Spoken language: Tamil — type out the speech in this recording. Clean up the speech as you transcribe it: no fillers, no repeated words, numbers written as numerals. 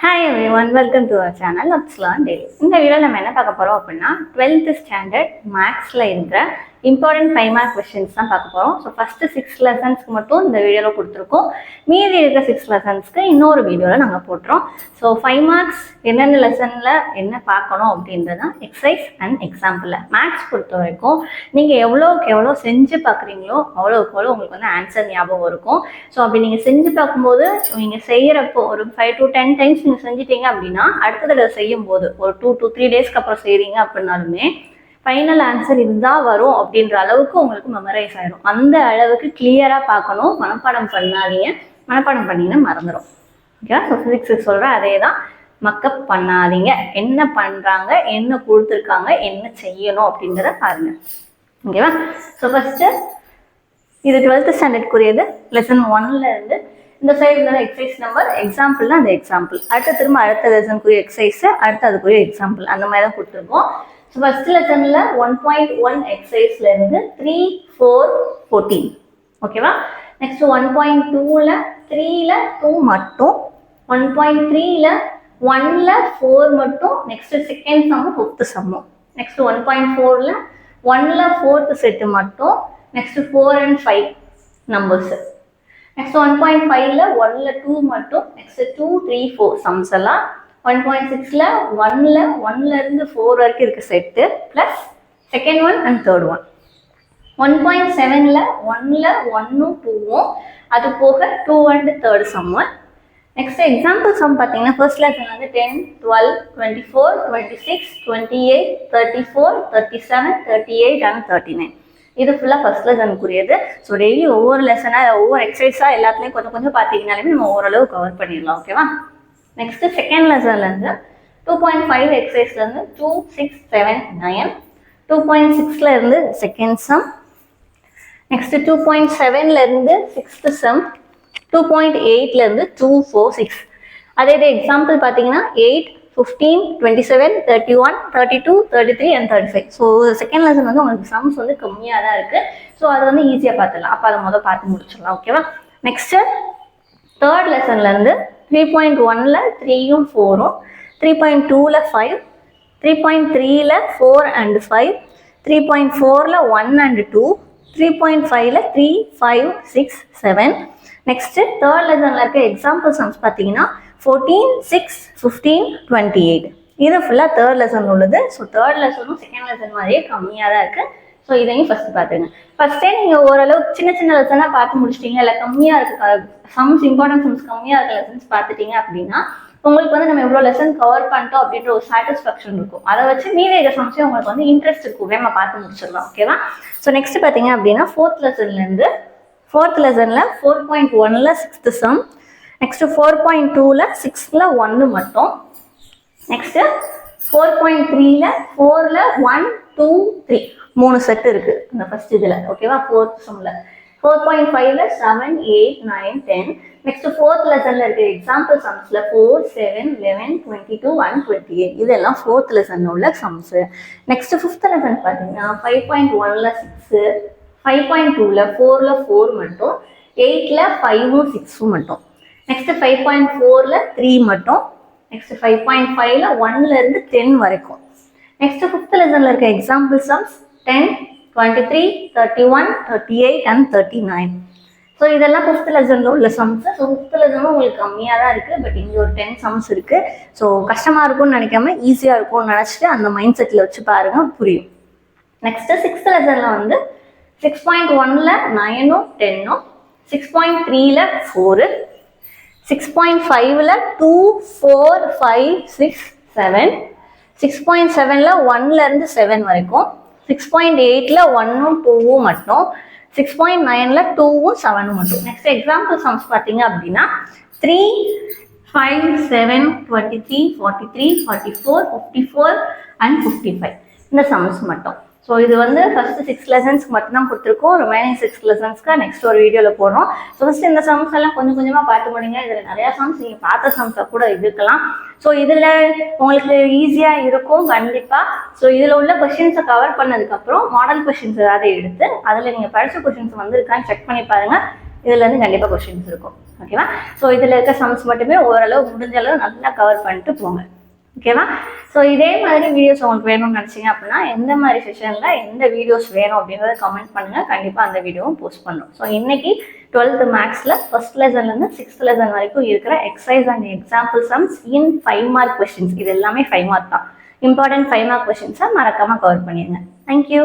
Hi everyone, welcome to our channel Let's Learn Daily. இந்த வீடியோல நம்ம என்ன பார்க்க போறோம் அப்படின்னா 12th ஸ்டாண்டர்ட் மேக்ஸ்ல இருக்கிற இம்பார்ட்டன்ட் 5 மார்க் क्वेश्चंस தான் பார்க்க போறோம். ஸோ ஃபர்ஸ்ட் 6 லெசன்ஸ்க்கு மட்டும் இந்த வீடியோல கொடுத்துருக்கோம். மீதி இருக்கிற 6 லெசன்ஸ்க்கு இன்னொரு வீடியோல நாங்கள் போட்டுறோம். ஸோ 5 மார்க்ஸ் என்னென்ன லெசன்ல என்ன பார்க்கணும் அப்படின்றத எக்ஸசைஸ் அண்ட் எக்ஸாம்பிள். மேக்ஸ் பொறுத்த வரைக்கும் நீங்கள் எவ்வளோக்கு எவ்வளோ செஞ்சு பார்க்குறீங்களோ அவ்வளோக்கு எவ்வளோ உங்களுக்கு வந்து ஆன்சர் ஞாபகம் இருக்கும். ஸோ அப்படி நீங்கள் செஞ்சு பார்க்கும்போது நீங்கள் செய்கிறப்போ ஒரு 5 to 10 டைம்ஸ் நீங்கள் செஞ்சிட்டீங்க அப்படின்னா அடுத்த தடவை செய்யும் போது ஒரு 2 to 3 டேஸ்க்கு அப்புறம் செய்கிறீங்க அப்படின்னாலுமே ஃபைனல் ஆன்சர் இதுதான் வரும் அப்படின்ற அளவுக்கு உங்களுக்கு மெமரைஸ் ஆயிடும். அந்த அளவுக்கு கிளியராக பார்க்கணும். மனப்பாடம் பண்ணாதீங்க. மனப்பாடம் பண்ணிங்கன்னா மறந்துடும். ஓகேவா? ஸோ ஃபிசிக்ஸ் சொல்கிறேன் அதே தான். மக்கப் பண்ணாதீங்க. என்ன பண்ணுறாங்க, என்ன கொடுத்துருக்காங்க, என்ன செய்யணும் அப்படின்றத பாருங்கள். ஓகேவா? ஸோ ஃபஸ்ட்டு இது 12th ஸ்டாண்டர்ட்க்குரியது. லெசன் 1ல இருந்து இந்த சைடில் எக்ஸசைஸ் நம்பர், எக்ஸாம்பிள்னா அந்த எக்ஸாம்பிள், அடுத்த லெசனுக்குரிய எக்ஸசைஸ், அதுக்குரிய எக்ஸாம்பிள், அந்த மாதிரி தான் கொடுத்துருக்கோம். ஸோ ஃபர்ஸ்ட் லெசனில் 1.1 எக்ஸசைஸ்லேருந்து 3, 4, 14. ஓகேவா? நெக்ஸ்ட் 1.2ல் 3ல் 2 மட்டும், 1.3ல் 1ல் 4 மட்டும், நெக்ஸ்ட் செகண்ட் சம்மும் 5th சம்மும், நெக்ஸ்ட் 1.4ல் 1ல் 4th செட்டு மட்டும், நெக்ஸ்ட் 4 and 5 நம்பர்ஸ், நெக்ஸ்ட் 1.5ல் 1ல் 2 மட்டும், நெக்ஸ்ட் 2, 3, 4 சம்ஸ் எல்லாம், 1.6ல் 1ல் இருந்து 4 வரைக்கும் இருக்க set plus second one and third one. 1.7ல் 1ல் 1ம் 2ம், அது போக 2 and third sum. Next example sum பார்த்தீங்கன்னா ஃபர்ஸ்ட் லெசன் வந்து 10, 12, 24, 26, 28, 34, 37, 38 and 39. இது ஃபுல்லாக ஃபர்ஸ்ட் லெசனுக்குரியது. ஸோ டெய்லி ஒவ்வொரு லெசனாக ஒவ்வொரு எக்ஸசைஸாக எல்லாத்துலேயும் கொஞ்சம் கொஞ்சம் பார்த்தீங்கனாலுமே நம்ம ஓரளவு கவர் பண்ணிடலாம். ஓகேவா? நெக்ஸ்ட் செகண்ட் லெசன்லேருந்து 2.5 எக்ஸசைஸ்லேருந்து 2, 6, 7, 9, 2.6ல் இருந்து செகண்ட் சம், நெக்ஸ்ட் 2.7லேருந்து 6th சம், 2.8ல் இருந்து 2, 4, 6. அதே இது எக்ஸாம்பிள் பார்த்தீங்கன்னா 8, 15, 27, 31, 32, 33 and 35. ஸோ செகண்ட் லெசன் வந்து உங்களுக்கு சம்ஸ் வந்து கம்மியாக தான் இருக்குது. ஸோ அதை வந்து ஈஸியாக பார்த்துடலாம். அப்போ அதை பார்த்து முடிச்சிடலாம். ஓகேவா? நெக்ஸ்ட்டு தேர்ட் லெசன்லேருந்து 3.1ல் 3ம் 4ம், 3.2ல் 5, 3.3ல் 4 and 5, 3.4ல் 1 and 2, 3.5ல் 3, 5, 6, 7. நெக்ஸ்ட்டு தேர்ட் லெசனில் இருக்க எக்ஸாம்பிள் சம்ஸ் பார்த்தீங்கன்னா 14, 6, 15, 28. இது ஃபுல்லாக தேர்ட் லெசன் உள்ளது. ஸோ தேர்ட் லெசனும் செகண்ட் லெசன் மாதிரியே கம்மியாக தான் இருக்குது. ஸோ இதையும் ஃபஸ்ட்டு பார்த்துங்க. ஃபஸ்ட்டே நீங்கள் ஓரளவு சின்ன சின்ன லெசனாக பார்த்து முடிச்சிட்டிங்க, இல்லை கம்மியாக இருக்க சம்ஸ், இம்பார்ட்டன்ட் சம்ஸ் கம்மியாக இருக்க லெசன்ஸ் பார்த்துட்டிங்க அப்படின்னா உங்களுக்கு வந்து நம்ம எவ்வளோ லெசன் கவர் பண்ணிட்டோம் அப்படின்ற ஒரு சாட்டிஸ்ஃபேக்ஷன் இருக்கும். அதை வச்சு மீதி இருக்க சம்ஸே உங்களுக்கு வந்து இன்ட்ரெஸ்ட் இருக்கும், நம்ம பார்த்து முடிச்சிடலாம். ஓகேவா? ஸோ நெக்ஸ்ட் பார்த்தீங்க அப்படின்னா ஃபோர்த் லெசன்லேருந்து 4.1ல் 6th சம், நெக்ஸ்ட் 4.2ல் 6ல் 1 மட்டும், நெக்ஸ்ட்டு 4.3ல் 4ல் 1, 2, 3 3 செட் இருக்கு இந்த ஃபர்ஸ்ட் இதில். ஓகேவா? ஃபோர்த் சம்மில் 4.5ல் 7, 8, 9, 10. நெக்ஸ்ட் ஃபோர்த் லெசனில் இருக்க எக்ஸாம்பிள் சம்ஸில் 4, 7, 11, 22 and 28. இதெல்லாம் ஃபோர்த் லெசனில் உள்ள சம்ஸு. நெக்ஸ்ட் ஃபிஃப்த் லெசன் பார்த்தீங்கன்னா 5.1ல் 6, 5.2ல் 4ல் 4 மட்டும், 8ல் 5ம் 6ம் மட்டும், நெக்ஸ்ட் 5.4ல் 3 மட்டும், நெக்ஸ்ட் 5.5ல் 1ல் இருந்து 10 வரைக்கும். நெக்ஸ்ட் ஃபிஃப்த் லெசனில் இருக்க எக்ஸாம்பிள் சம்ஸ் 10, 23, 31, 38 and 39. ஸோ இதெல்லாம் ஃபிஃப்த் லெசனில் உள்ள சம்ஸ். ஸோ ஃபிஃப்த் லெசனும் உங்களுக்கு கம்மியாக தான் இருக்குது. பட் இங்கே ஒரு 10 சம்ஸ் இருக்குது. ஸோ கஷ்டமாக இருக்கும்னு நினைக்காம ஈஸியாக இருக்கும்னு நினச்சிட்டு அந்த மைண்ட் செட்டில் வச்சு பாருங்கள், புரியும். நெக்ஸ்ட்டு 6th லெசனில் வந்து 6.1ல் 9ம் 10ம், 6.3ல் 4, 6.5ல் 2, 4, 5, 6, 7, 6.7ல் 1ல் இருந்து 7 வரைக்கும், 6.8ல் 1ம் 2ம் மட்டும், 6.9ல் 2ம் 7ம் மட்டும். நெக்ஸ்ட் எக்ஸாம்பிள் சம்ஸ் பார்த்தீங்க அப்படின்னா 3, 5, 7, 23, 43, 44, 54 and 55 இந்த சம்ஸ் மட்டும். ஸோ இது வந்து ஃபர்ஸ்ட் 6 லெசன்ஸ்க்கு மட்டும்தான் கொடுத்துருக்கோம். ரிமைனிங் 6 லெசன்ஸ்க்கு நெக்ஸ்ட் ஒரு வீடியோவில் போடுறோம். ஸோ ஃபர்ஸ்ட் இந்த சம்ஸ் எல்லாம் கொஞ்சம் கொஞ்சமாக பார்த்து முடிங்க. இதில் நிறையா சம்ஸ் நீங்கள் பார்த்த சம்ஸாக கூட இருக்கலாம். ஸோ இதில் உங்களுக்கு ஈஸியாக இருக்கும் கண்டிப்பாக. ஸோ இதில் உள்ள கொஷின்ஸை கவர் பண்ணதுக்கப்புறம் மாடல் கொஷின்ஸ் ஏதாவது எடுத்து அதில் நீங்கள் படித்த கொஷின்ஸ் வந்துருக்கான்னு செக் பண்ணி பாருங்கள். இதுலேருந்து கண்டிப்பாக கொஷின்ஸ் இருக்கும். ஓகேவா? ஸோ இதில் இருக்க சம்ஸ் மட்டுமே ஓரளவு முடிஞ்ச அளவு நல்லா கவர் பண்ணிட்டு போங்க. ஓகேவா? ஸோ இதே மாதிரி வீடியோஸ் உங்களுக்கு வேணும்னு நினச்சிங்க அப்படின்னா எந்த மாதிரி செஷனில் எந்த வீடியோஸ் வேணும் அப்படின்றத கமெண்ட் பண்ணுங்கள். கண்டிப்பாக அந்த வீடியோவும் போஸ்ட் பண்ணுறோம். ஸோ இன்னைக்கு 12th மேக்ஸில் ஃபர்ஸ்ட் லெசன்லேருந்து 6th லெசன் வரைக்கும் இருக்கிற exercise and example sums in 5 mark questions. இது எல்லாமே 5 மார்க் தான். இம்பார்ட்டன்ட் 5 மார்க் கொஸ்டின்ஸை மறக்காமல் கவர் பண்ணிடுங்க. தேங்க்யூ.